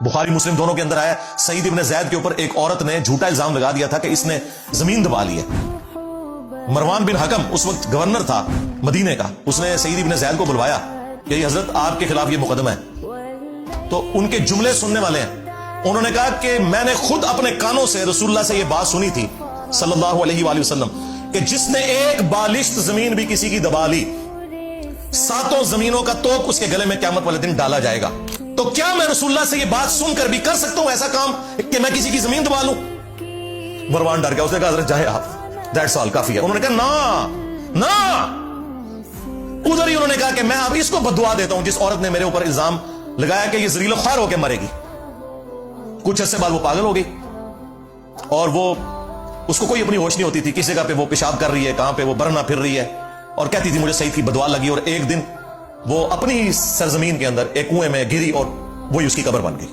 बुखारी मुस्लिम दोनों के अंदर आया, सईद इब्न ज़ैद के ऊपर एक औरत ने झूठा इल्जाम लगा दिया था कि इसने जमीन दबा ली है। मरवान बिन हकम उस वक्त गवर्नर था मदीने का, उसने सईद इब्न ज़ैद को बुलवाया कि हजरत आपके खिलाफ ये मुकदमा है। तो उनके जुमले सुनने वाले हैं, उन्होंने कहा कि मैंने खुद अपने कानों से रसूलुल्लाह से ये बात सुनी थी सल्लल्लाहु अलैहि वसल्लम कि जिसने एक बालिश्त जमीन भी किसी की दबा ली, 7 जमीनों का तोप उसके गले में क़यामत वाले दिन डाला जाएगा। तो क्या मैं रसूलुल्लाह से ये बात सुनकर भी कर सकता हूं ऐसा काम कि मैं किसी की जमीन दबा लूं? मरवान डर गया, उसने कहा हजरत जाए आप, दैट्स ऑल, काफी है। उन्होंने कहा ना ना, उधर ही उन्होंने कहा कि मैं अब इसको बददुआ देता हूं जिस औरत ने मेरे ऊपर इल्जाम लगाया कि ये जरीलो ख्वार होकर मरेगी। कुछ अर्से बाद वो पागल हो गई और वो उसको कोई अपनी होश नहीं होती थी, किस जगह पे वो पेशाब कर रही है, कहां पे वो बरना फिर रही है, और कहती थी मुझे सईद की बदुआ लगी। और एक दिन वो अपनी सरजमीन के अंदर एक कुएं में गिरी और वही उसकी कब्र बन गई।